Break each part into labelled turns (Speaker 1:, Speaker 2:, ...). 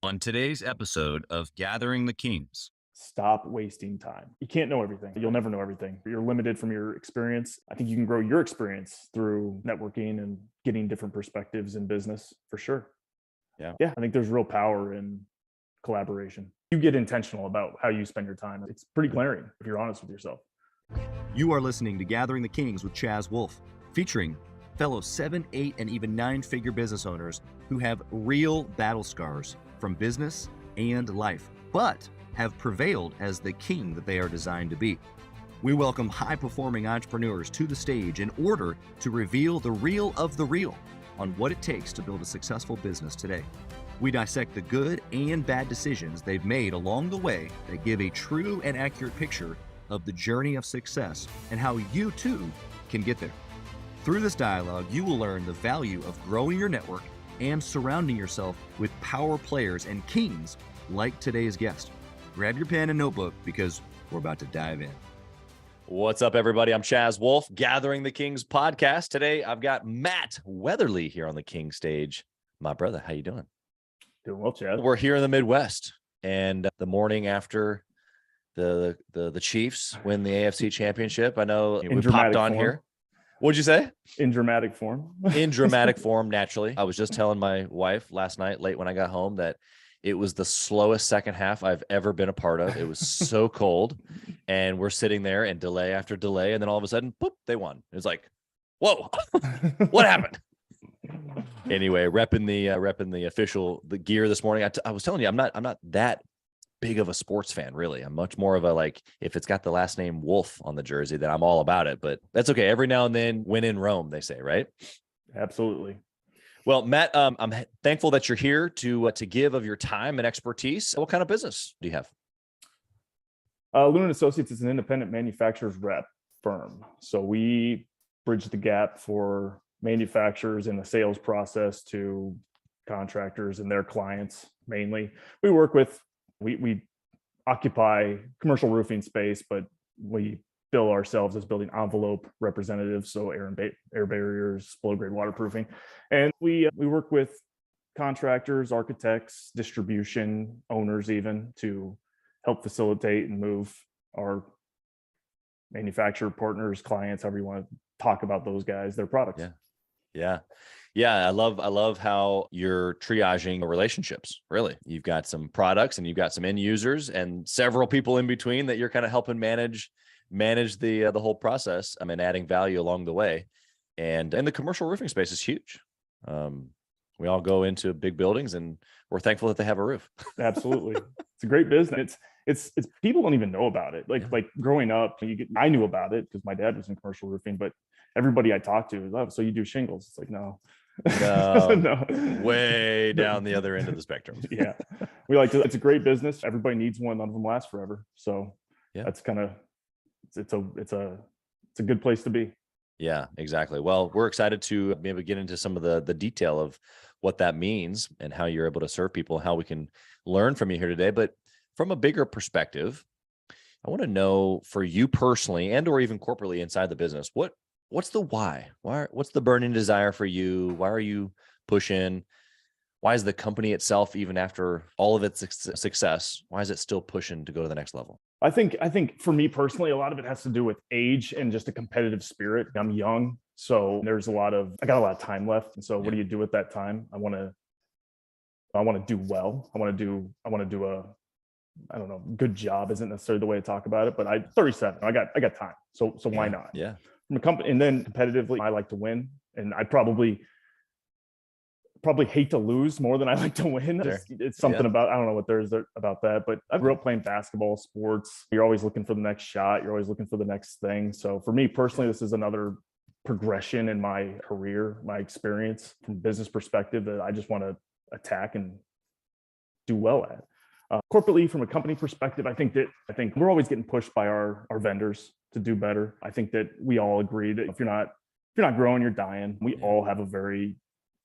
Speaker 1: On today's episode of Gathering the Kings.
Speaker 2: Stop wasting time. You can't know everything. You'll never know everything. You're limited from your experience. I think you can grow your experience through networking and getting different perspectives in business for sure.
Speaker 1: Yeah.
Speaker 2: I think there's real power in collaboration. You get intentional about how you spend your time. It's pretty glaring if you're honest with yourself.
Speaker 1: You are listening to Gathering the Kings with Chaz Wolfe, featuring fellow 7, 8, and even 9-figure business owners who have real battle scars from business and life, but have prevailed as the king that they are designed to be. We welcome high-performing entrepreneurs to the stage in order to reveal the real of the real on what it takes to build a successful business today. We dissect the good and bad decisions they've made along the way that give a true and accurate picture of the journey of success and how you too can get there. Through this dialogue, you will learn the value of growing your network and surrounding yourself with power players and kings like today's guest. Grab your pen and notebook because we're about to dive in.
Speaker 3: What's up, everybody? I'm Chaz Wolfe, Gathering the Kings podcast. Today, I've got Matt Weatherly here on the King stage. My brother, how you doing?
Speaker 2: Doing well, Chad.
Speaker 3: We're here in the Midwest, and the morning after the Chiefs win the AFC Championship. I know we popped on here. What'd you say?
Speaker 2: In dramatic form.
Speaker 3: In dramatic form, naturally. I was just telling my wife last night, late when I got home, that it was the slowest second half I've ever been a part of. It was so cold, and we're sitting there and delay after delay, and then all of a sudden, boop, they won. It was like, whoa, what happened? Anyway, repping the official gear this morning. I was telling you, I'm not that big of a sports fan, really. I'm much more of a, like, if it's got the last name Wolf on the jersey, then I'm all about it. But that's okay. Every now and then, when in Rome, they say, right?
Speaker 2: Absolutely.
Speaker 3: Well, Matt, I'm thankful that you're here to give of your time and expertise. What kind of business do you have?
Speaker 2: Luna & Associates is an independent manufacturer's rep firm. So we bridge the gap for manufacturers in the sales process to contractors and their clients mainly. We work with, we occupy commercial roofing space, but we bill ourselves as building envelope representatives, so air barriers, below grade waterproofing. And we work with contractors, architects, distribution owners, even to help facilitate and move our manufacturer partners, clients, however you want to talk about those guys, their products.
Speaker 3: Yeah. I love how you're triaging relationships. Really, you've got some products and you've got some end users and several people in between that you're kind of helping manage the whole process. And adding value along the way. And the commercial roofing space is huge. We all go into big buildings and we're thankful that they have a roof.
Speaker 2: Absolutely. It's a great business. It's people don't even know about it. Like growing up, I knew about it because my dad was in commercial roofing, but everybody I talked to was, oh, so you do shingles? It's like, no.
Speaker 3: No. Way down the other end of the spectrum.
Speaker 2: Yeah. It's a great business. Everybody needs one. None of them last forever. So that's kind of, it's a good place to be.
Speaker 3: Yeah, exactly. Well, we're excited to maybe get into some of the detail of what that means and how you're able to serve people, how we can learn from you here today. But from a bigger perspective, I want to know, for you personally and or even corporately inside the business, what's the why? What's the burning desire for you? Why are you pushing? Why is the company itself, even after all of its success, why is it still pushing to go to the next level?
Speaker 2: I think for me personally, a lot of it has to do with age and just a competitive spirit. I'm young, so I got a lot of time left. And so what do you do with that time? I want to do well. I want to do a, I don't know, good job isn't necessarily the way to talk about it, but I'm 37. I got time. So why not?
Speaker 3: Yeah.
Speaker 2: From a company, and then competitively, I like to win, and I probably hate to lose more than I like to win.
Speaker 3: Sure.
Speaker 2: It's something about, I don't know what there is about that, but I grew up playing basketball, sports. You're always looking for the next shot. You're always looking for the next thing. So for me personally, this is another progression in my career, my experience from a business perspective that I just want to attack and do well at. Corporately, from a company perspective, I think we're always getting pushed by our vendors to do better. I think that we all agree that if you're not growing, you're dying. We all have a very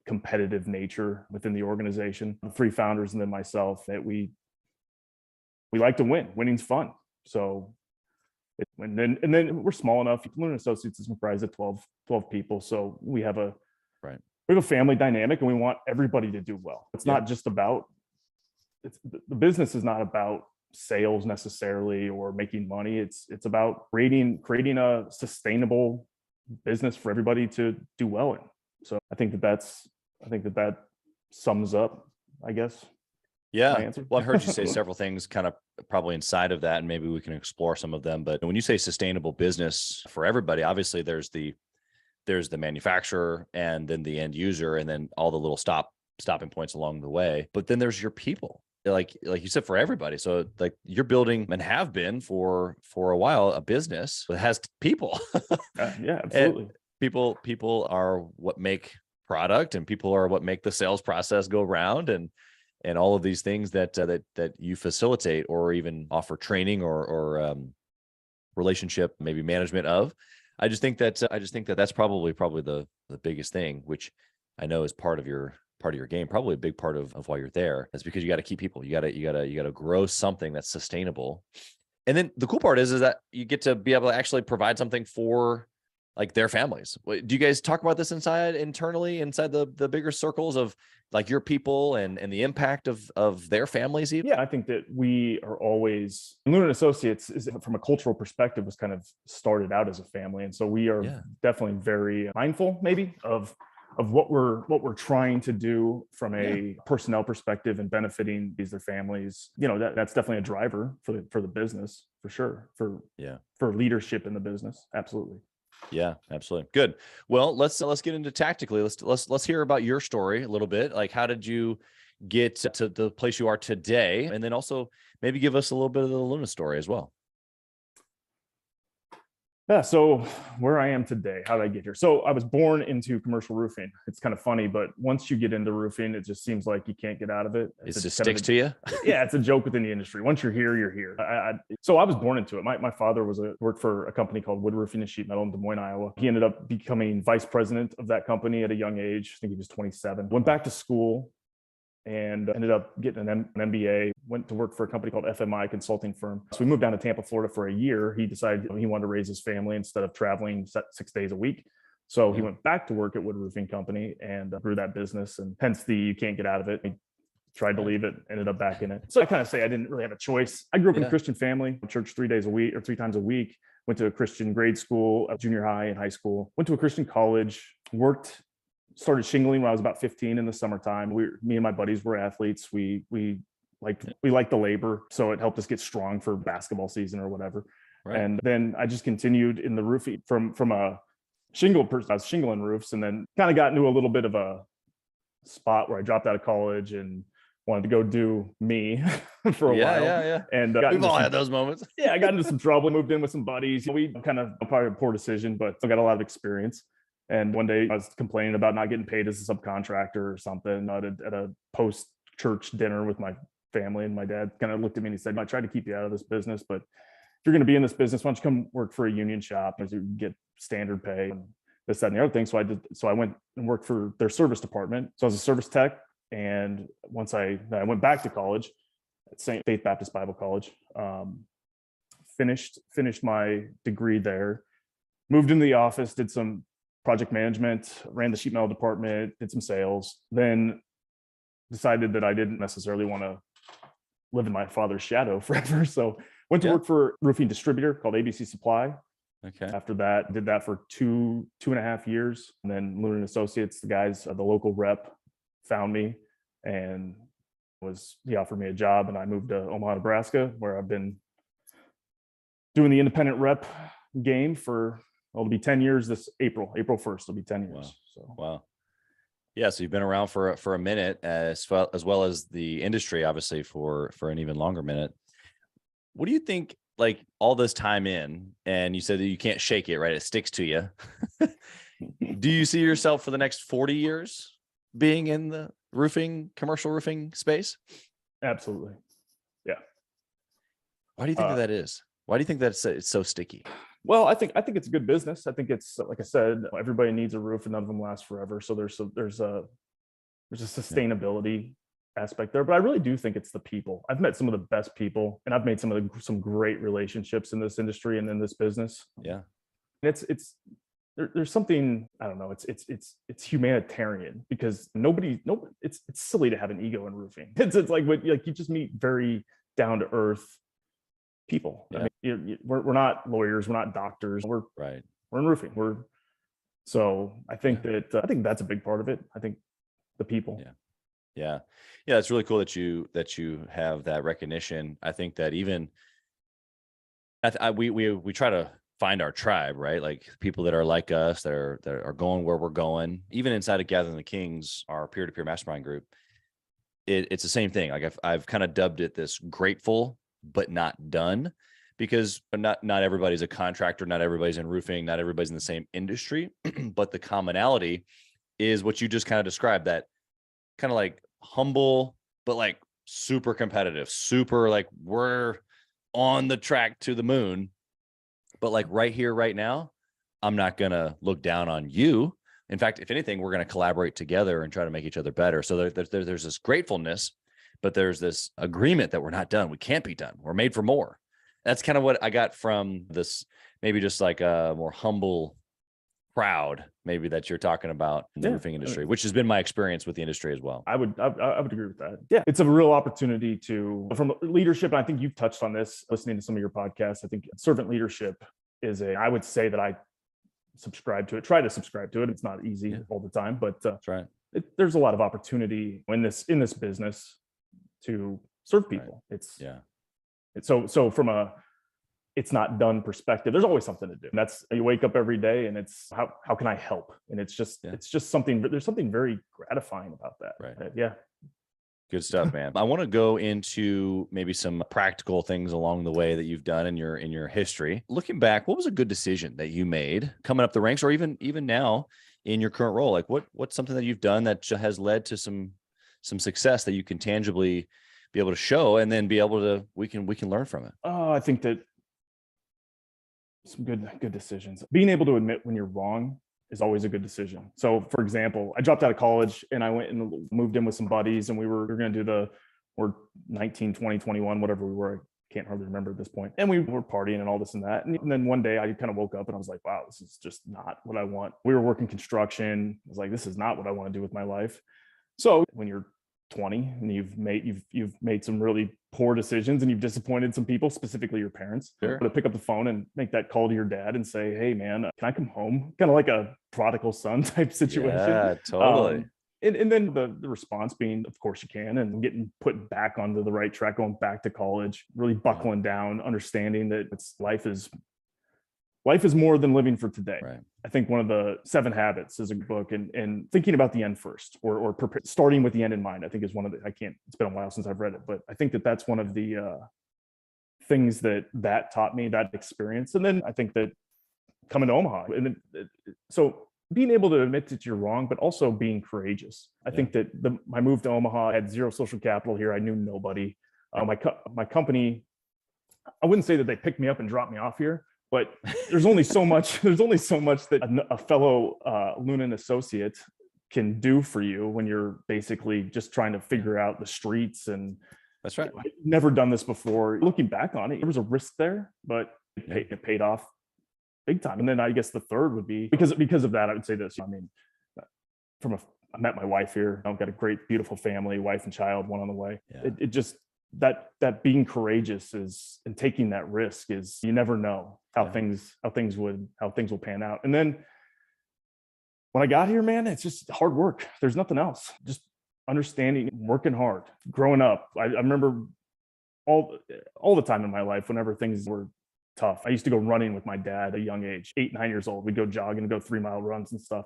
Speaker 2: competitive nature within the organization. The 3 founders and then myself, that we like to win. Winning's fun. So and then we're small enough. Luna & Associates is comprised of 12 people. So we have a family dynamic, and we want everybody to do well. It's not just about the business is not about sales necessarily or making money. It's about creating a sustainable business for everybody to do well in. So I think that sums up, I guess,
Speaker 3: Yeah.
Speaker 2: my answer.
Speaker 3: Well, I've heard you say several things kind of probably inside of that, and maybe we can explore some of them. But when you say sustainable business for everybody, obviously there's the manufacturer and then the end user, and then all the little stopping points along the way. But then there's your people, like you said, for everybody. So like you're building and have been for a while a business that has people.
Speaker 2: Yeah, absolutely.
Speaker 3: People are what make product, and people are what make the sales process go round, and all of these things that you facilitate or even offer training or relationship, maybe management of. I just think that that's probably the biggest thing, which I know is part of your game, probably a big part of why you're there. Is because you got to keep people. You got to grow something that's sustainable. And then the cool part is that you get to be able to actually provide something for like their families. Do you guys talk about this internally inside the bigger circles of like your people and the impact of their families even?
Speaker 2: Yeah, I think that we are always, Luna and Associates is, from a cultural perspective, was kind of started out as a family. And so we are definitely very mindful maybe of what we're trying to do from a personnel perspective and benefiting their families. That's definitely a driver for the business, for sure, for leadership in the business. Absolutely.
Speaker 3: Yeah, absolutely. Good. Well, let's get into tactically. Let's hear about your story a little bit. Like, how did you get to the place you are today? And then also maybe give us a little bit of the Luna story as well.
Speaker 2: Yeah. So where I am today, how did I get here? So I was born into commercial roofing. It's kind of funny, but once you get into roofing, it just seems like you can't get out of it.
Speaker 3: It just sticks to you.
Speaker 2: Yeah, it's a joke within the industry. Once you're here, you're here. So I was born into it. My father worked for a company called Wood Roofing and Sheet Metal in Des Moines, Iowa. He ended up becoming vice president of that company at a young age. I think he was 27. Went back to school and ended up getting an MBA, went to work for a company called FMI consulting firm. So we moved down to Tampa, Florida for a year. He decided he wanted to raise his family instead of traveling 6 days a week. So he went back to work at Wood Roofing Company and grew that business, and hence you can't get out of it. He tried to leave it, ended up back in it. So I kind of say I didn't really have a choice. I grew up in a Christian family, church 3 days a week or 3 times a week, went to a Christian grade school, junior high and high school, went to a Christian college, started shingling when I was about 15 in the summertime. Me and my buddies were athletes. We liked the labor, so it helped us get strong for basketball season or whatever. Right. And then I just continued in the roofing from a shingle person. I was shingling roofs, and then kind of got into a little bit of a spot where I dropped out of college and wanted to go do me for a while.
Speaker 3: Yeah.
Speaker 2: And
Speaker 3: we've all had those moments.
Speaker 2: I got into some trouble, moved in with some buddies. We kind of probably a poor decision, but I got a lot of experience. And one day I was complaining about not getting paid as a subcontractor or something at a post-church dinner with my family. And my dad kind of looked at me and he said, I tried to keep you out of this business, but if you're going to be in this business, why don't you come work for a union shop as you get standard pay and this, that, and the other thing. So I went and worked for their service department. So I was a service tech. And once I went back to college at St. Faith Baptist Bible College, finished my degree there, moved into the office, did some project management, ran the sheet metal department, did some sales, then decided that I didn't necessarily want to live in my father's shadow forever. So went to work for a roofing distributor called ABC Supply.
Speaker 3: Okay. After
Speaker 2: that, did that for two and a half years. And then Luna and Associates, the guys, the local rep, found me and he offered me a job, and I moved to Omaha, Nebraska, where I've been doing the independent rep game for, it'll be 10 years this April 1st, it'll be 10 years.
Speaker 3: Wow.
Speaker 2: So
Speaker 3: wow. Yeah. So you've been around for a minute as well as the industry, obviously for an even longer minute. What do you think, like all this time in, and you said that you can't shake it, right? It sticks to you. Do you see yourself for the next 40 years being in the commercial roofing space?
Speaker 2: Absolutely. Yeah.
Speaker 3: Why do you think that is? Why do you think that it's so sticky?
Speaker 2: Well, I think it's a good business. I think it's, like I said, everybody needs a roof and none of them last forever. So there's a sustainability aspect there, but I really do think it's the people. I've met some of the best people, and I've made some great relationships in this industry and in this business.
Speaker 3: Yeah.
Speaker 2: It's there's something, I don't know, it's humanitarian, because nobody, it's silly to have an ego in roofing. It's like you just meet very down to earth people.
Speaker 3: Yeah.
Speaker 2: I mean, we're not lawyers, we're not doctors, we're in roofing. So I think I think that's a big part of it. I think the people.
Speaker 3: Yeah. It's really cool that you have that recognition. I think that even we try to find our tribe, right? Like people that are like us, that are going where we're going. Even inside of Gathering the Kings, our peer-to-peer mastermind group, it's the same thing. Like I've kind of dubbed it this grateful but not done, because not everybody's a contractor, not everybody's in roofing, not everybody's in the same industry, but the commonality is what you just kind of described, that kind of like humble, but like super competitive, super like we're on the track to the moon, but like right here, right now, I'm not going to look down on you. In fact, if anything, we're going to collaborate together and try to make each other better. So there's this gratefulness, but there's this agreement that we're not done. We can't be done. We're made for more. That's kind of what I got from this, maybe just like a more humble crowd, maybe, that you're talking about in the roofing industry, which has been my experience with the industry as well.
Speaker 2: I would agree with that. Yeah, it's a real opportunity from leadership. And I think you've touched on this listening to some of your podcasts. I think servant leadership I would say that I subscribe to it, try to subscribe to it. It's not easy all the time, but
Speaker 3: that's right.
Speaker 2: There's a lot of opportunity in this business to serve people. So from a it's not done perspective, there's always something to do. And that's, you wake up every day and it's how can I help? And it's just something, there's something very gratifying about that.
Speaker 3: Right.
Speaker 2: Yeah.
Speaker 3: Good stuff, man. I want to go into maybe some practical things along the way that you've done in your history. Looking back, what was a good decision that you made coming up the ranks, or even now in your current role? Like what's something that you've done that has led to some success that you can tangibly be able to show, and then be able to, we can learn from it?
Speaker 2: I think that some good decisions. Being able to admit when you're wrong is always a good decision. So for example, I dropped out of college and I went and moved in with some buddies, and we were going to do we're 19, 20, 21, whatever we were. I can't hardly remember at this point. And we were partying and all this and that. And then one day I kind of woke up and I was like, wow, this is just not what I want. We were working construction. I was like, this is not what I want to do with my life. So when you're 20 and you've made some really poor decisions and you've disappointed some people, specifically your parents, to pick up the phone and make that call to your dad and say, hey man, can I come home? Kind of like a prodigal son type situation.
Speaker 3: Yeah, totally.
Speaker 2: And then the response being, of course you can, and getting put back onto the right track, going back to college, really buckling down, understanding that life is more than living for today.
Speaker 3: Right.
Speaker 2: I think one of the 7 Habits is a book, and thinking about the end first, or starting with the end in mind, I think is one of the, it's been a while since I've read it, but I think that's one of the things that taught me, that experience. And then I think that coming to Omaha, and so being able to admit that you're wrong, but also being courageous. I think that my move to Omaha, I had zero social capital here. I knew nobody. My company, I wouldn't say that they picked me up and dropped me off here, but there's only so much that a fellow Lunan associate can do for you when you're basically just trying to figure out the streets. And
Speaker 3: that's right.
Speaker 2: I've never done this before. Looking back on it, there was a risk there, but it paid off big time. And then I guess the third would be because of that, I would say this. I mean, I met my wife here. I've got a great, beautiful family, wife and child, one on the way. Yeah. It just, that being courageous and taking that risk is, you never know how things will pan out. And then when I got here, man, it's just hard work. There's nothing else. Just understanding, working hard. Growing up, I remember all the time in my life, whenever things were tough, I used to go running with my dad at a young age, 8, 9 years old. We'd go jogging and go 3-mile runs and stuff.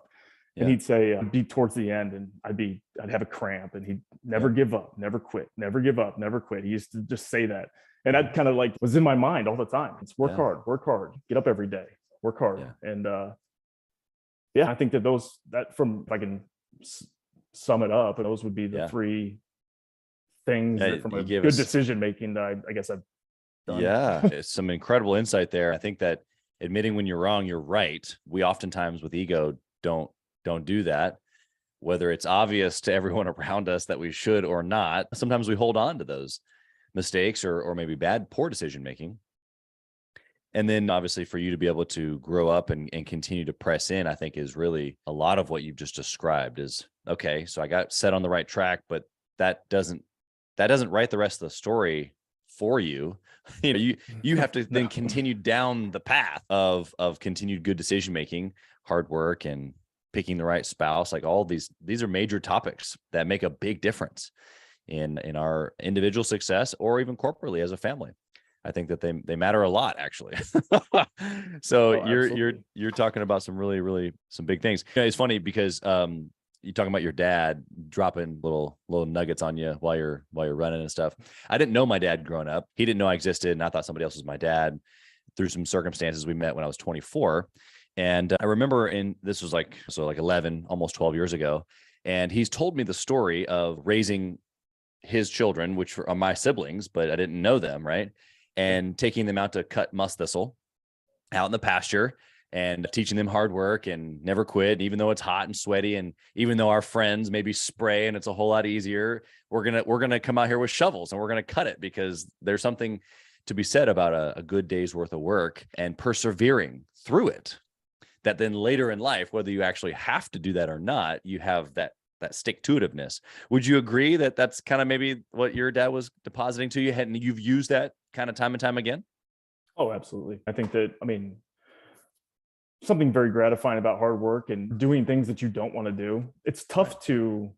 Speaker 2: And he'd say, be towards the end, and I'd have a cramp, and he'd never give up, never quit, never give up, never quit. He used to just say that. And that kind of like was in my mind all the time. It's work hard, get up every day, work hard. Yeah. And I think that if I can sum it up, those would be the 3 things that from a good decision making that I guess I've done. Yeah,
Speaker 3: it's some incredible insight there. I think that admitting when you're wrong, you're right. We oftentimes with ego don't do that, whether it's obvious to everyone around us that we should or not. Sometimes we hold on to those mistakes or maybe poor decision making. And then obviously for you to be able to grow up and continue to press in, I think is really a lot of what you've just described is, okay, so I got set on the right track, but that doesn't write the rest of the story for you. You have to then continue down the path of continued good decision making, hard work, and picking the right spouse. Like all these are major topics that make a big difference in our individual success or even corporately as a family. I think that they matter a lot, actually. So you're talking about some really some big things. It's funny because you're talking about your dad dropping little nuggets on you while you're running and stuff. I didn't know my dad growing up. He didn't know I existed, and I thought somebody else was my dad. Through some circumstances, we met when I was 24, and I remember this was like 11, almost 12 years ago, and he's told me the story of raising his children, which are my siblings, but I didn't know them, right? And taking them out to cut musk thistle out in the pasture and teaching them hard work and never quit, even though it's hot and sweaty. And even though our friends maybe spray and it's a whole lot easier, we're going to come out here with shovels and we're going to cut it, because there's something to be said about a good day's worth of work and persevering through it. That then later in life, whether you actually have to do that or not, you have that stick-to-itiveness. Would you agree that that's kind of maybe what your dad was depositing to you, and you've used that kind of time and time again?
Speaker 2: Oh, absolutely. I think that, something very gratifying about hard work and doing things that you don't want to do. It's tough to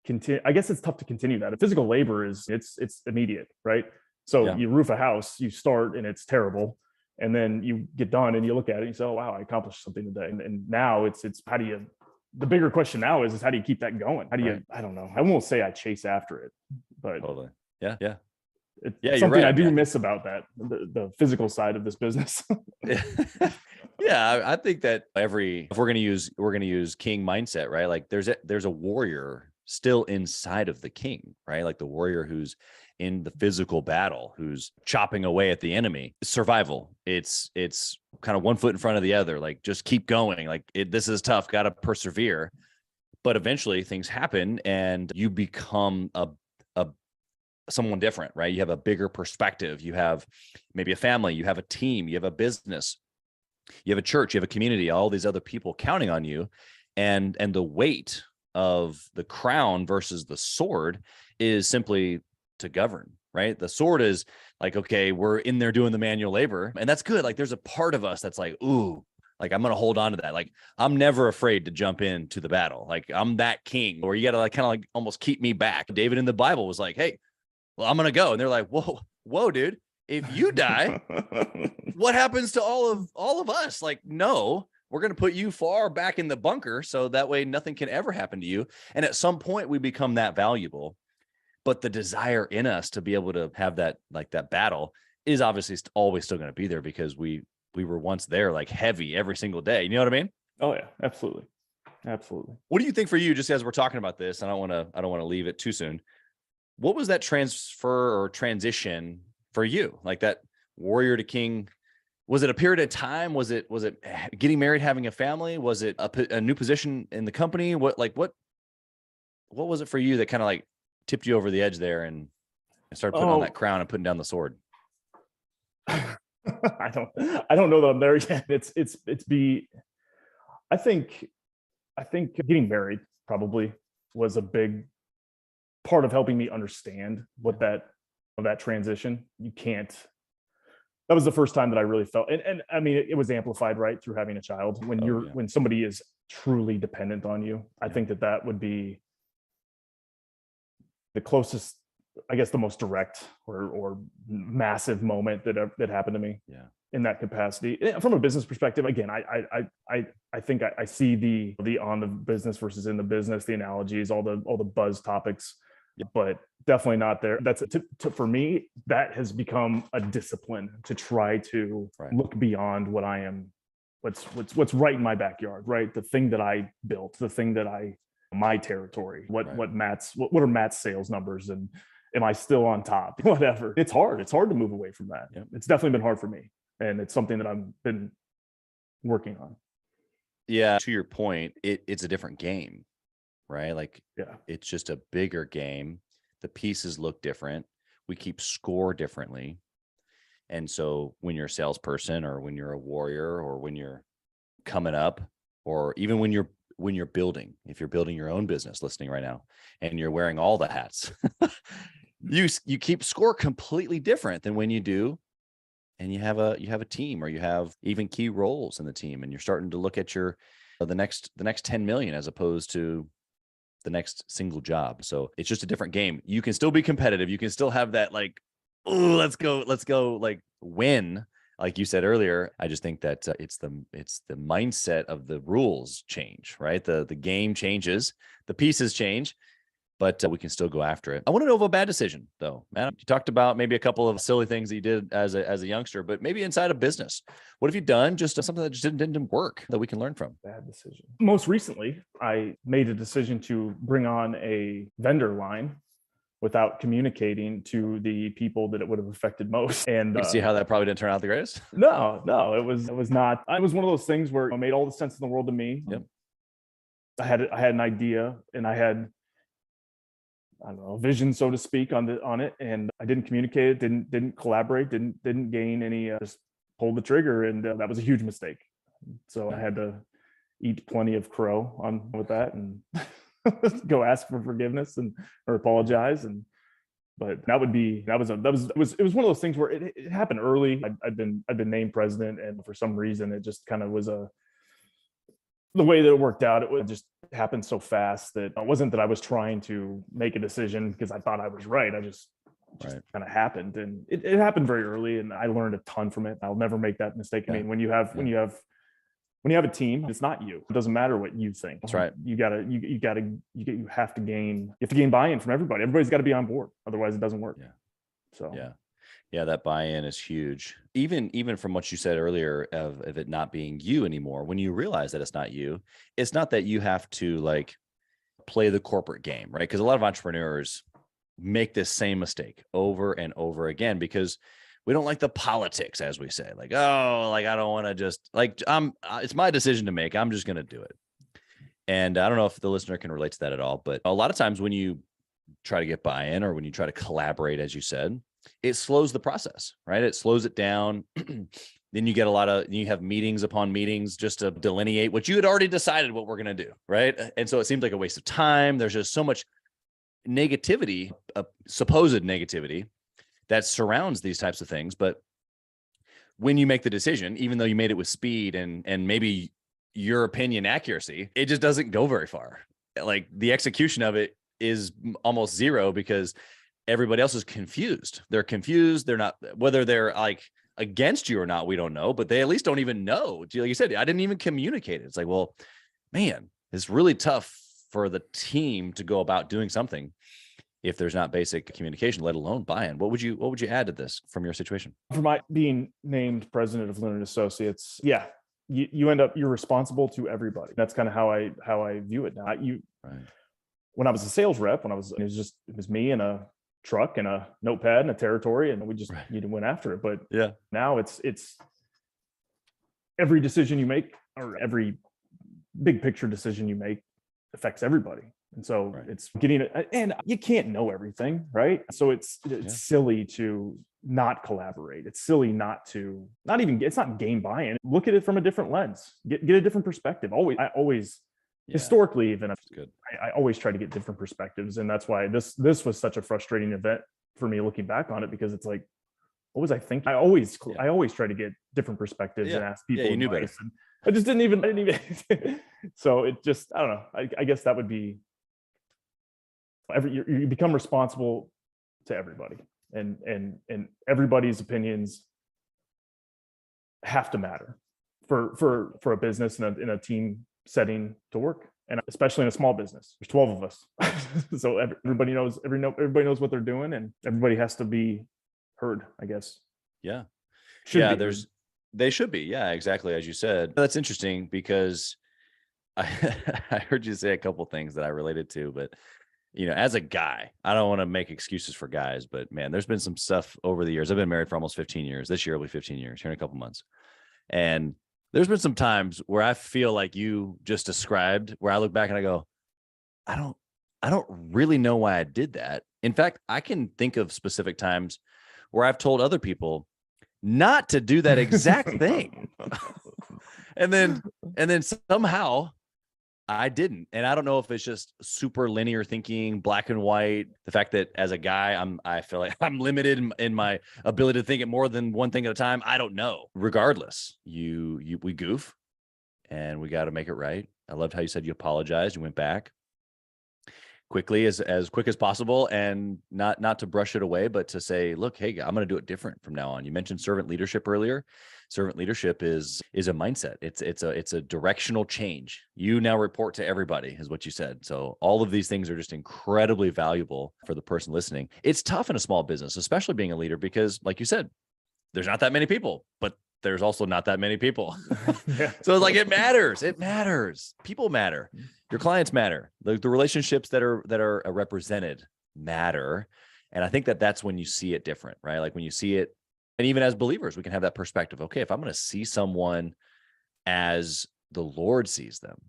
Speaker 2: continue. I guess it's tough to continue that. Physical labor it's immediate, right? So you roof a house, you start and it's terrible. And then you get done and you look at it and you say, oh, wow, I accomplished something today. And now it's how do you, the bigger question now is how do you keep that going? How do you, I don't know. I won't say I chase after it, but
Speaker 3: totally. Yeah.
Speaker 2: It's something I do miss about that, the physical side of this business.
Speaker 3: Yeah, I think that if we're going to use king mindset, right? Like there's a warrior still inside of the king, right? Like the warrior who's in the physical battle, who's chopping away at the enemy. Survival. It's kind of one foot in front of the other. Like just keep going. Like this is tough. Got to persevere. But eventually things happen, and you become someone different, right? You have a bigger perspective. You have maybe a family. You have a team. You have a business. You have a church. You have a community. All these other people counting on you, and the weight of the crown versus the sword is simply to govern, right? The sword is like, okay, we're in there doing the manual labor, and that's good. Like there's a part of us that's like, ooh, like I'm going to hold on to that. Like I'm never afraid to jump into the battle. Like I'm that king, or you got to like kind of like almost keep me back. David in the Bible was like, hey, well, I'm going to go. And they're like, whoa, dude, if you die, what happens to all of us? Like, no, we're going to put you far back in the bunker, so that way nothing can ever happen to you. And at some point we become that valuable. But the desire in us to be able to have that, like that battle, is obviously always still going to be there, because we were once there, like heavy every single day. You know what I mean?
Speaker 2: Oh yeah, absolutely.
Speaker 3: What do you think for you, just as we're talking about this, and I don't want to leave it too soon. What was that transfer or transition for you? Like that warrior to king, was it a period of time? Was it getting married, having a family? Was it a new position in the company? What was it for you that kind of like tipped you over the edge there and started putting on that crown and putting down the sword?
Speaker 2: I don't know that I'm there yet. I think getting married probably was a big part of helping me understand what that transition. That was the first time that I really felt, and I mean, it was amplified right through having a child. When somebody is truly dependent on you, I think that would be the closest, I guess, the most direct or massive moment that happened to me.
Speaker 3: Yeah.
Speaker 2: In that capacity. From a business perspective, again, I think I see the on the business versus in the business, the analogies, all the buzz topics, but definitely not there. That's for me, that has become a discipline to try to look beyond what I am, what's right in my backyard, right? The thing that I built, the thing that my territory, what are Matt's sales numbers, and am I still on top? Whatever. It's hard to move away from that. Yeah. It's definitely been hard for me. And it's something that I've been working on.
Speaker 3: Yeah. To your point, it's a different game, right? Like, it's just a bigger game. The pieces look different. We keep score differently. And so when you're a salesperson, or when you're a warrior, or when you're coming up, or even when you're building, if you're building your own business, listening right now, and you're wearing all the hats, you keep score completely different than when you do, and you have a team, or you have even key roles in the team, and you're starting to look at the next 10 million as opposed to the next single job. So it's just a different game. You can still be competitive. You can still have that, like, oh, let's go, like, win. Like you said earlier, I just think that it's the mindset of the rules change, right? The game changes, the pieces change, but we can still go after it. I want to know of a bad decision, though, man. You talked about maybe a couple of silly things that you did as a youngster, but maybe inside a business. What have you done? Just something that just didn't work that we can learn from.
Speaker 2: Bad decision. Most recently, I made a decision to bring on a vendor line without communicating to the people that it would have affected most. And
Speaker 3: you see how that probably didn't turn out the greatest?
Speaker 2: No, it was not. It was one of those things where it made all the sense in the world to me.
Speaker 3: Yep.
Speaker 2: I had an idea, and I had, I don't know, a vision, so to speak, on it, and I didn't communicate it, didn't collaborate, didn't gain any, just pulled the trigger, and that was a huge mistake. So I had to eat plenty of crow with that, and go ask for forgiveness or apologize. But it was one of those things where it happened early. I'd been named president, and for some reason it just kind of was the way that it worked out. It just happened so fast that it wasn't that I was trying to make a decision because I thought I was right. I just kind of happened, and it happened very early, and I learned a ton from it. I'll never make that mistake. I mean, when you have a team, it's not you. It doesn't matter what you think.
Speaker 3: That's right.
Speaker 2: You have to gain buy-in from everybody. Everybody's got to be on board. Otherwise it doesn't work.
Speaker 3: Yeah.
Speaker 2: So
Speaker 3: yeah, that buy-in is huge. Even from what you said earlier of it not being you anymore, when you realize that it's not you, it's not that you have to, like, play the corporate game, right? Because a lot of entrepreneurs make this same mistake over and over again because we don't like the politics, as we say, like, oh, like, I don't want to just, like, it's my decision to make. I'm just going to do it. And I don't know if the listener can relate to that at all, but a lot of times when you try to get buy-in, or when you try to collaborate, as you said, it slows the process, right? It slows it down. Then you get you have meetings upon meetings just to delineate what you had already decided what we're going to do, right? And so it seems like a waste of time. There's just so much negativity, supposed negativity, that surrounds these types of things. But when you make the decision, even though you made it with speed and maybe your opinion accuracy, it just doesn't go very far. Like, the execution of it is almost zero because everybody else is confused. They're confused. They're not, whether they're, like, against you or not, we don't know, but they at least don't even know. Like you said, I didn't even communicate it. It's like, well, man, it's really tough for the team to go about doing something if there's not basic communication, let alone buy-in. What would you add to this from your situation?
Speaker 2: For my being named president of Leonard Associates, you end up, you're responsible to everybody. That's kind of how I view it now.
Speaker 3: Right.
Speaker 2: When I was a sales rep, it was me and a truck and a notepad and a territory, and we just went after it. But now it's every decision you make, or every big picture decision you make, affects everybody. And so it's getting it, and you can't know everything, right? So it's silly to not collaborate. It's silly it's not gain buy-in. Look at it from a different lens. Get a different perspective. Historically, even I always try to get different perspectives, and that's why this was such a frustrating event for me looking back on it, because it's like, what was I thinking? I always try to get different perspectives and ask people.
Speaker 3: You knew better.
Speaker 2: I just didn't even. So it just, I don't know. I guess that would be. You become responsible to everybody, and everybody's opinions have to matter for a business in a team setting to work, and especially in a small business. There's 12 of us, so everybody knows what they're doing, and everybody has to be heard, I guess.
Speaker 3: They should be. Yeah, exactly. As you said, that's interesting because I heard you say a couple things that I related to, but as a guy, I don't want to make excuses for guys, but man, there's been some stuff over the years. I've been married for almost 15 years. This year will be 15 years here in a couple months. And there's been some times where I feel like you just described, where I look back and I go, I don't really know why I did that. In fact, I can think of specific times where I've told other people, not to do that exact thing. And then somehow I didn't. And I don't know if it's just super linear thinking, black and white. The fact that as a guy, I feel like I'm limited in my ability to think it more than one thing at a time. I don't know. Regardless, we goof and we got to make it right. I loved how you said you apologized. You went back quickly, as quick as possible, and not to brush it away, but to say, look, hey, I'm going to do it different from now on. You mentioned servant leadership earlier. Servant leadership is a mindset. It's a directional change. You now report to everybody, is what you said. So all of these things are just incredibly valuable for the person listening. It's tough in a small business, especially being a leader, because like you said, there's not that many people, but there's also not that many people.
Speaker 2: Yeah.
Speaker 3: So it's like, it matters. It matters. People matter. Your clients matter. The relationships that are represented matter. And I think that's when you see it different, right? Like when you see it, and even as believers, we can have that perspective. Okay, if I'm going to see someone as the Lord sees them,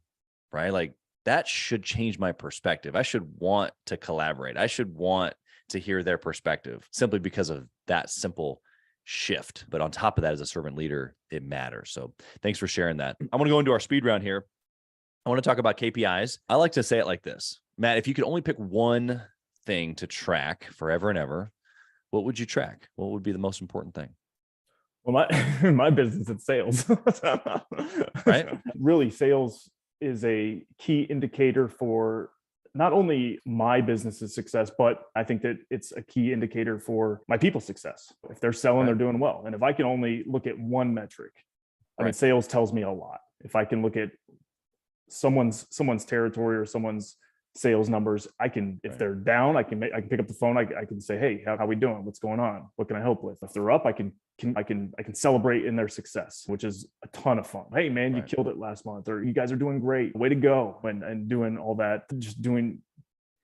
Speaker 3: right? Like that should change my perspective. I should want to collaborate. I should want to hear their perspective simply because of that simple shift. But on top of that, as a servant leader, it matters. So thanks for sharing that. I want to go into our speed round here. I want to talk about KPIs. I like to say it like this. Matt, if you could only pick one thing to track forever and ever, what would you track? What would be the most important thing?
Speaker 2: Well, my business, it's sales.
Speaker 3: Right?
Speaker 2: Really, sales is a key indicator for not only my business's success, but I think that it's a key indicator for my people's success. If they're selling, they're doing well. And if I can only look at one metric, I mean, sales tells me a lot. If I can look at someone's territory or someone's sales numbers, I can, if they're down, I can pick up the phone. I can say, hey, how we doing? What's going on? What can I help with? If they're up, I can celebrate in their success, which is a ton of fun. Hey man, you killed it last month, or you guys are doing great. Way to go. And doing all that, just doing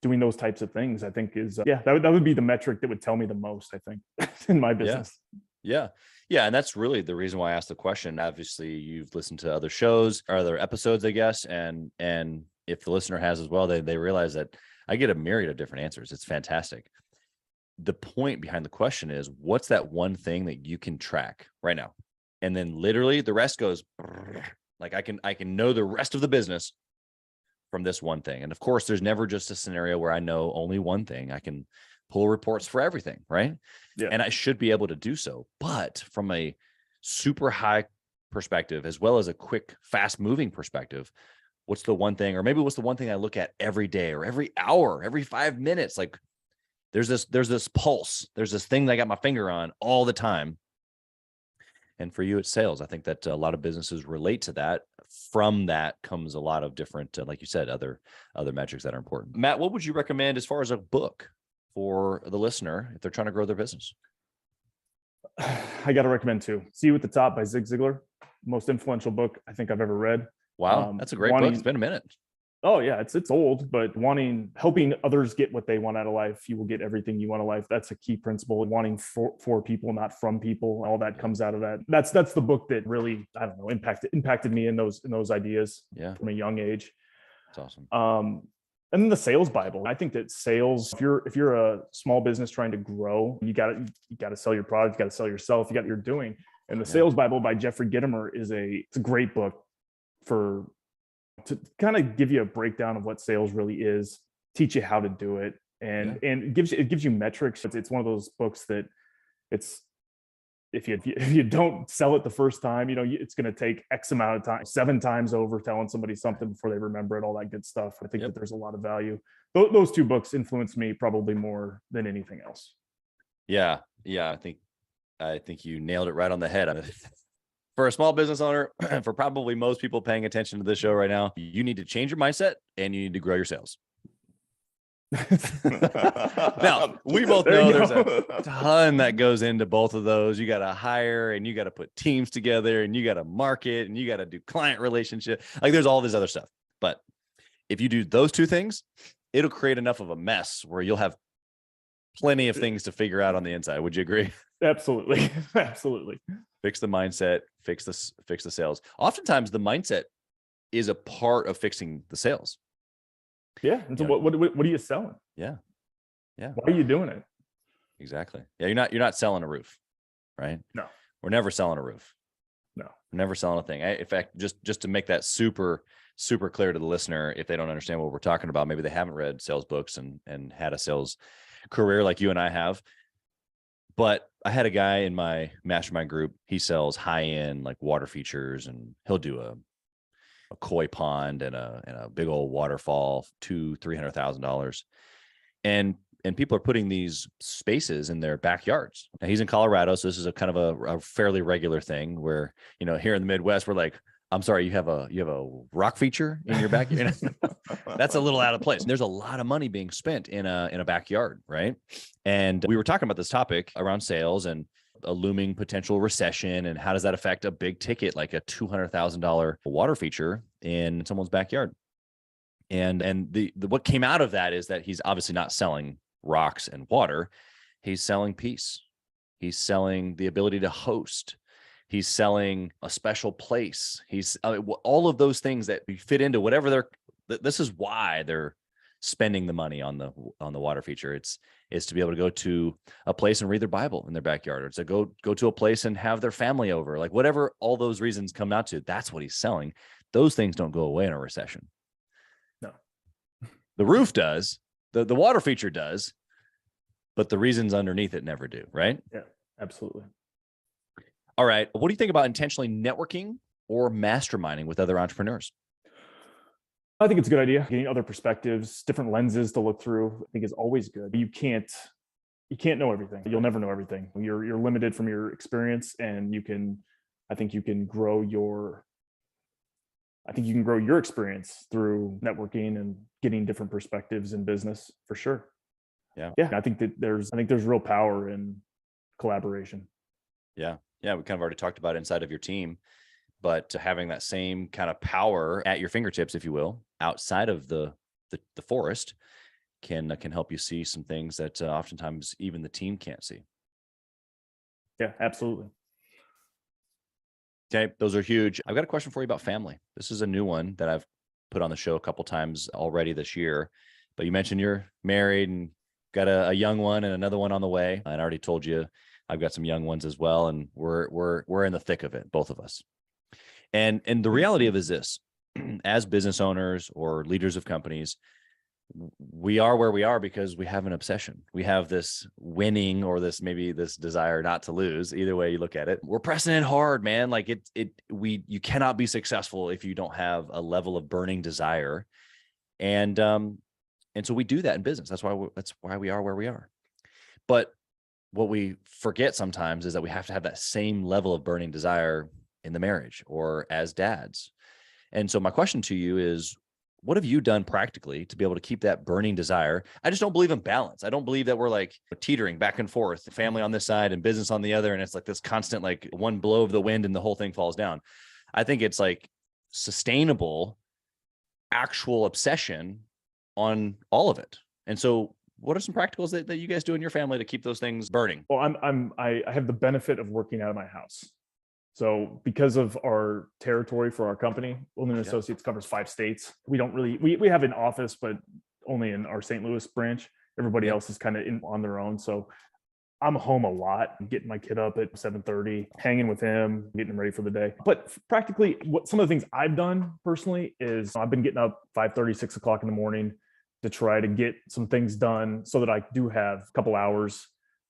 Speaker 2: those types of things, I think is, that would be the metric that would tell me the most, I think, in my business.
Speaker 3: Yeah. And that's really the reason why I asked the question. Obviously you've listened to other shows or other episodes, I guess. And if the listener has as well, they realize that I get a myriad of different answers. It's fantastic. The point behind the question is, what's that one thing that you can track right now? And then literally the rest goes like, I can know the rest of the business from this one thing. And of course, there's never just a scenario where I know only one thing. I can pull reports for everything, right? Yeah. And I should be able to do so. But from a super high perspective, as well as a quick, fast moving perspective, what's the one thing, or maybe what's the one thing I look at every day or every hour, every 5 minutes? Like there's this pulse, there's this thing that I got my finger on all the time. And for you, it's sales. I think that a lot of businesses relate to that. From that comes a lot of different, like you said, other metrics that are important. Matt, what would you recommend as far as a book for the listener if they're trying to grow their business?
Speaker 2: I got to recommend two. See You at the Top by Zig Ziglar. Most influential book I think I've ever read.
Speaker 3: Wow, that's a great book. It's been a minute.
Speaker 2: Oh yeah, it's old, but helping others get what they want out of life, you will get everything you want out of life. That's a key principle. Wanting for people, not from people. All that comes out of that. That's the book that really, I don't know, impacted me in those ideas from a young age.
Speaker 3: That's awesome.
Speaker 2: And then the Sales Bible. I think that sales, if you're a small business trying to grow, you got to sell your product, you got to sell yourself, you got what you're doing. And the Sales Bible by Jeffrey Gitomer it's a great book to kind of give you a breakdown of what sales really is, teach you how to do it, and it gives you metrics. It's one of those books that it's, if you don't sell it the first time, it's going to take X amount of time, 7 times over telling somebody something before they remember it, all that good stuff. I think that there's a lot of value. Those two books influenced me probably more than anything else.
Speaker 3: Yeah. I think you nailed it right on the head. For a small business owner, for probably most people paying attention to this show right now, you need to change your mindset and you need to grow your sales. Now, we both know there's a ton that goes into both of those. You got to hire and you got to put teams together and you got to market and you got to do client relationship. Like there's all this other stuff. But if you do those two things, it'll create enough of a mess where you'll have plenty of things to figure out on the inside. Would you agree?
Speaker 2: Absolutely. Absolutely.
Speaker 3: Fix the mindset, fix the sales. Oftentimes the mindset is a part of fixing the sales.
Speaker 2: Yeah. And so what are you selling?
Speaker 3: Yeah.
Speaker 2: Why are you doing it?
Speaker 3: Exactly. Yeah. You're not selling a roof, right?
Speaker 2: No.
Speaker 3: We're never selling a roof.
Speaker 2: No.
Speaker 3: We're never selling a thing. In fact, just to make that super clear to the listener, if they don't understand what we're talking about, maybe they haven't read sales books and had a sales career like you and I have. But I had a guy in my mastermind group. He sells high-end like water features, and he'll do a koi pond and a big old waterfall, $200,000-$300,000. And people are putting these spaces in their backyards. Now, he's in Colorado, so this is a kind of a fairly regular thing where, here in the Midwest, we're like, I'm sorry, you have a rock feature in your backyard. That's a little out of place. There's a lot of money being spent in a backyard, right? And we were talking about this topic around sales and a looming potential recession, and how does that affect a big ticket like a $200,000 water feature in someone's backyard? And the what came out of that is that he's obviously not selling rocks and water. He's selling peace. He's selling the ability to host. He's selling a special place. He's all of those things that fit into whatever this is why they're spending the money on the water feature. It's to be able to go to a place and read their Bible in their backyard, or to go to a place and have their family over, like whatever all those reasons come out to. That's what he's selling. Those things don't go away in a recession.
Speaker 2: No.
Speaker 3: The roof does, the water feature does, but the reasons underneath it never do, right?
Speaker 2: Yeah, absolutely.
Speaker 3: All right. What do you think about intentionally networking or masterminding with other entrepreneurs?
Speaker 2: I think it's a good idea. Getting other perspectives, different lenses to look through, I think is always good. You can't know everything. You'll never know everything. You're limited from your experience, and I think you can grow your experience through networking and getting different perspectives in business, for sure.
Speaker 3: Yeah.
Speaker 2: I think there's real power in collaboration.
Speaker 3: Yeah. We kind of already talked about inside of your team, but having that same kind of power at your fingertips, if you will, outside of the forest can help you see some things that oftentimes even the team can't see.
Speaker 2: Yeah, absolutely.
Speaker 3: Okay, those are huge. I've got a question for you about family. This is a new one that I've put on the show a couple times already this year, but you mentioned you're married and got a young one and another one on the way. And I already told you I've got some young ones as well, and we're in the thick of it, both of us. And the reality of it is this: as business owners or leaders of companies, we are where we are because we have an obsession. We have this winning, or this desire not to lose. Either way you look at it, we're pressing it hard, man. Like you cannot be successful if you don't have a level of burning desire. And so we do that in business. That's why we are where we are. But what we forget sometimes is that we have to have that same level of burning desire in the marriage or as dads. And so my question to you is, what have you done practically to be able to keep that burning desire? I just don't believe in balance. I don't believe that we're like teetering back and forth, family on this side and business on the other. And it's like this constant, like one blow of the wind and the whole thing falls down. I think it's like sustainable, actual obsession on all of it. And so what are some practicals that you guys do in your family to keep those things burning?
Speaker 2: Well, I have the benefit of working out of my house. So because of our territory for our company, Woolman Associates covers 5 states. We don't really, we have an office, but only in our St. Louis branch. Everybody else is kind of on their own. So I'm home a lot, getting my kid up at 7:30, hanging with him, getting him ready for the day. But practically, some of the things I've done personally is I've been getting up 5:30, 6 o'clock in the morning to try to get some things done so that I do have a couple hours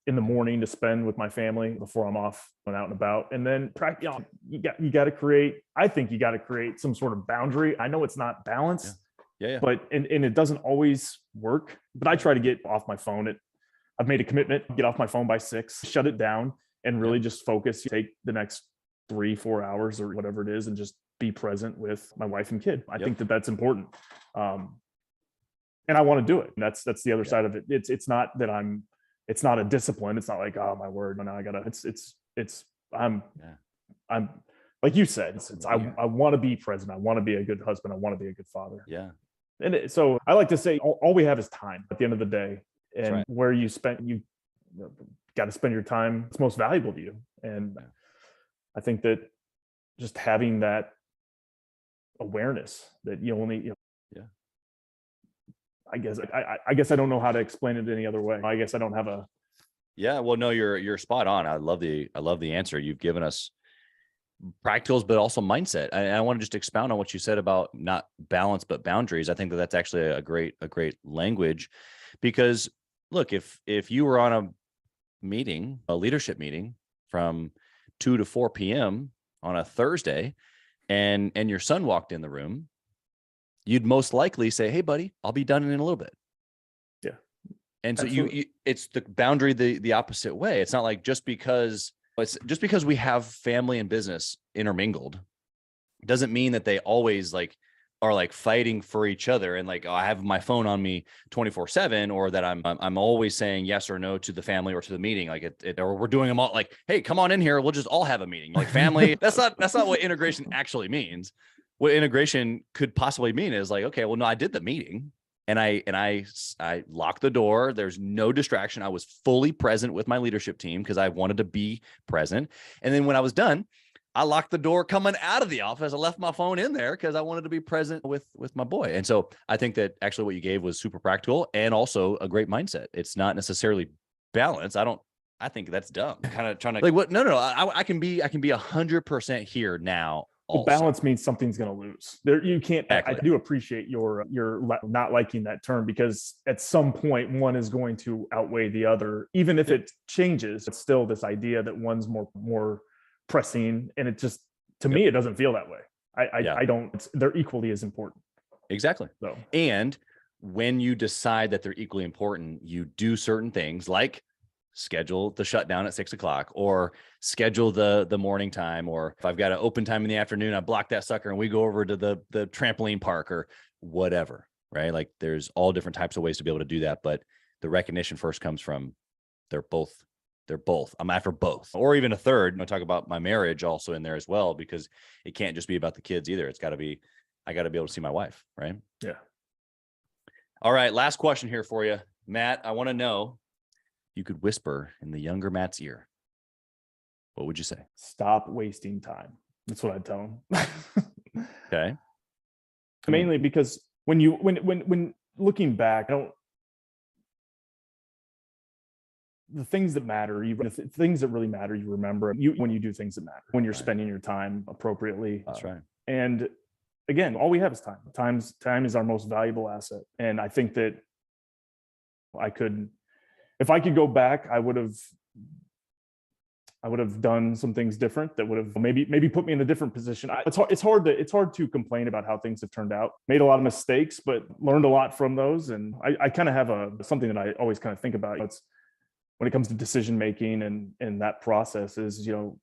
Speaker 2: in the morning to spend with my family before I'm off and out and about. And then you got to create, I think you got to create some sort of boundary. I know it's not balanced, but and it doesn't always work, but I try to get off my phone. I've made a commitment, get off my phone by 6, shut it down, and really just focus, take the next 3-4 hours or whatever it is, and just be present with my wife and kid. I think that's important. And I want to do it. And that's the other side of it. It's not that it's not a discipline. It's not like, oh my word, now I gotta, I'm like you said, I want to be present. I want to be a good husband. I want to be a good father.
Speaker 3: Yeah.
Speaker 2: And so I like to say all we have is time at the end of the day, and where you got to spend your time. It's most valuable to you. And I think that just having that awareness that you only, I guess I don't know how to explain it any other way. I guess I don't have
Speaker 3: Yeah, well, no, you're spot on. I love the answer. You've given us practicals, but also mindset. I want to just expound on what you said about not balance, but boundaries. I think that that's actually a great language, because look, if you were on a meeting, a leadership meeting from 2 to 4 p.m. on a Thursday, and your son walked in the room, you'd most likely say, "Hey, buddy, I'll be done in a little bit."
Speaker 2: Yeah.
Speaker 3: And so you it's the boundary the opposite way. It's not like just because we have family and business intermingled doesn't mean that they always are fighting for each other, and I have my phone on me 24/7, or that I'm always saying yes or no to the family or to the meeting, or we're doing them all hey, come on in here, we'll just all have a meeting family. That's not what integration actually means. What integration could possibly mean is okay, well, no, I did the meeting and I locked the door. There's no distraction. I was fully present with my leadership team because I wanted to be present. And then when I was done, I locked the door coming out of the office. I left my phone in there because I wanted to be present with my boy. And so I think that actually what you gave was super practical and also a great mindset. It's not necessarily balance. I think that's dumb. Kind of trying to what? No. I can be 100% here now.
Speaker 2: Well, balance means something's going to lose. There, you can't.
Speaker 3: Exactly.
Speaker 2: I do appreciate your not liking that term, because at some point one is going to outweigh the other, even if it changes. It's still this idea that one's more pressing, and it just, to me, it doesn't feel that way. I don't. They're equally as important.
Speaker 3: Exactly.
Speaker 2: So,
Speaker 3: and when you decide that they're equally important, you do certain things like schedule the shutdown at 6 o'clock, or schedule the morning time, or if I've got an open time in the afternoon, I block that sucker and we go over to the trampoline park or whatever, right? There's all different types of ways to be able to do that. But the recognition first comes from they're both. I'm after both, or even a third. Talk about my marriage also in there as well, because it can't just be about the kids either. It's got to be, I got to be able to see my wife, right?
Speaker 2: Yeah.
Speaker 3: All right. Last question here for you, Matt. I want to know, you could whisper in the younger Matt's ear, what would you say?
Speaker 2: Stop wasting time. That's what I'd tell him.
Speaker 3: Okay.
Speaker 2: Mainly because when looking back, the things that matter, the things that really matter, you remember when you do things that matter, when you're spending your time appropriately.
Speaker 3: That's right.
Speaker 2: And again, all we have is time. Time is our most valuable asset. And I think that if I could go back, I would have done some things different that would have maybe put me in a different position. It's hard to complain about how things have turned out. Made a lot of mistakes, but learned a lot from those. And I kind of have something that I always kind of think about. It's when it comes to decision making and that process is, and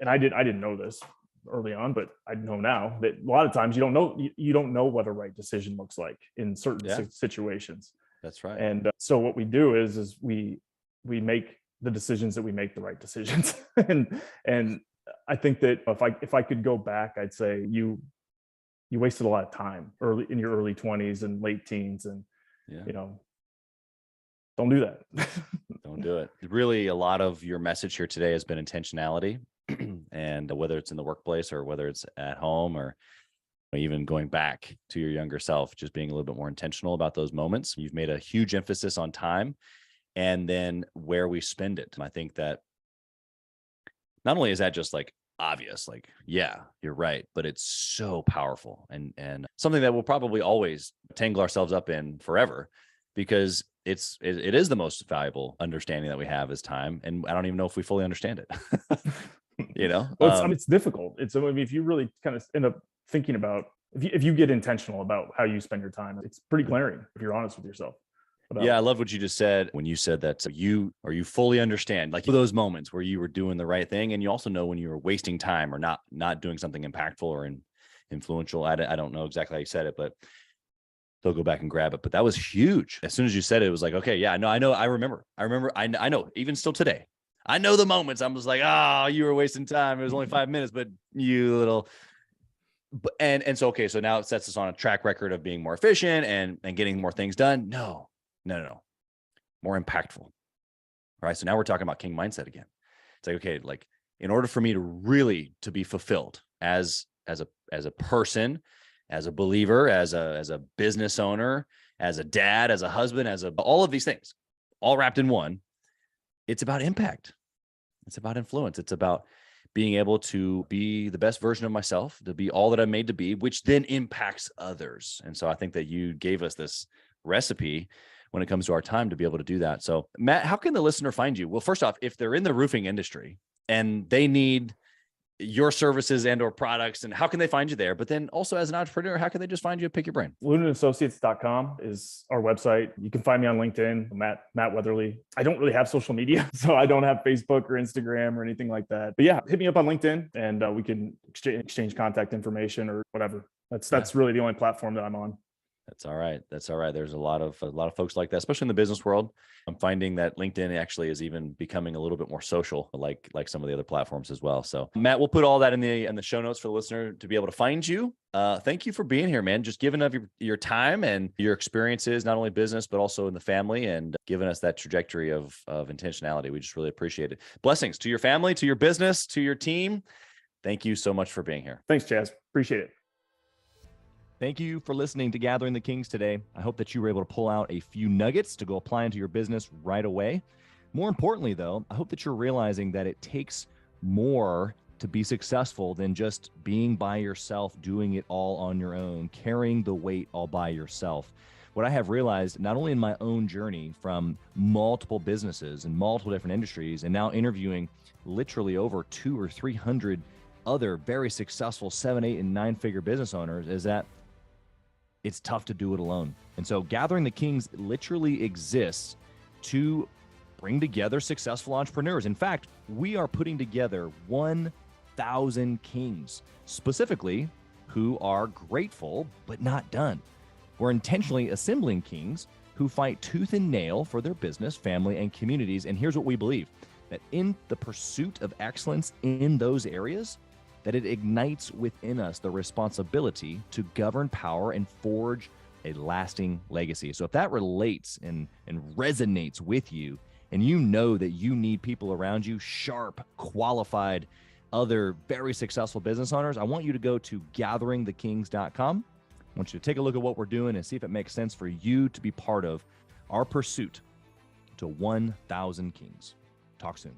Speaker 2: I didn't know this early on, but I know now that a lot of times you don't know what a right decision looks like in certain situations.
Speaker 3: That's right.
Speaker 2: And so what we do is we make the decisions that we make the right decisions. and I think that if I could go back, I'd say you wasted a lot of time in your early 20s and late teens, and don't do that.
Speaker 3: Don't do it. Really, a lot of your message here today has been intentionality, and whether it's in the workplace or whether it's at home, or even going back to your younger self, just being a little bit more intentional about those moments. You've made a huge emphasis on time and then where we spend it. And I think that not only is that just obvious, yeah, you're right, but it's so powerful and something that we'll probably always tangle ourselves up in forever, because it is the most valuable understanding that we have is time. And I don't even know if we fully understand it.
Speaker 2: Well, it's difficult. If you really kind of end up thinking about, if you get intentional about how you spend your time, it's pretty glaring if you're honest with yourself.
Speaker 3: Yeah, I love what you just said when you said that you fully understand those moments where you were doing the right thing, and you also know when you were wasting time or not doing something impactful or influential. I don't know exactly how you said it, but they'll go back and grab it. But that was huge. As soon as you said it, it was okay, yeah, no, I know, I remember, I know, even still today, I know the moments I'm just you were wasting time. It was only 5 minutes, but you little. And so, okay, so now it sets us on a track record of being more efficient and getting more things done. No, more impactful. All right. So now we're talking about king mindset again. It's okay, in order for me to really to be fulfilled as a person, as a believer, as a business owner, as a dad, as a husband, all of these things, all wrapped in one, it's about impact. It's about influence. It's about being able to be the best version of myself, to be all that I'm made to be, which then impacts others. And so I think that you gave us this recipe when it comes to our time to be able to do that. So Matt, how can the listener find you? Well, first off, if they're in the roofing industry and they need your services and or products, and how can they find you there? But then also as an entrepreneur, how can they just find you and pick your brain?
Speaker 2: LunenAssociates.com is our website. You can find me on LinkedIn, Matt Weatherly. I don't really have social media, so I don't have Facebook or Instagram or anything like that. But yeah, hit me up on LinkedIn and we can exchange contact information or whatever. That's really the only platform that I'm on.
Speaker 3: That's all right. That's all right. There's a lot of folks like that, especially in the business world. I'm finding that LinkedIn actually is even becoming a little bit more social, like some of the other platforms as well. So Matt, we'll put all that in the show notes for the listener to be able to find you. Thank you for being here, man. Just giving up your time and your experiences, not only business, but also in the family, and giving us that trajectory of intentionality. We just really appreciate it. Blessings to your family, to your business, to your team. Thank you so much for being here.
Speaker 2: Thanks, Chaz. Appreciate it.
Speaker 1: Thank you for listening to Gathering the Kings today. I hope that you were able to pull out a few nuggets to go apply into your business right away. More importantly, though, I hope that you're realizing that it takes more to be successful than just being by yourself, doing it all on your own, carrying the weight all by yourself. What I have realized, not only in my own journey from multiple businesses and multiple different industries, and now interviewing literally over 200 or 300 other very successful 7, 8, and 9-figure business owners, is that it's tough to do it alone. And so Gathering the Kings literally exists to bring together successful entrepreneurs. In fact, we are putting together 1,000 kings, specifically who are grateful but not done. We're intentionally assembling kings who fight tooth and nail for their business, family, and communities. And here's what we believe, that in the pursuit of excellence in those areas, that it ignites within us the responsibility to govern power and forge a lasting legacy. So if that relates and resonates with you, and you know that you need people around you, sharp, qualified, other very successful business owners, I want you to go to gatheringthekings.com. I want you to take a look at what we're doing and see if it makes sense for you to be part of our pursuit to 1,000 kings. Talk soon.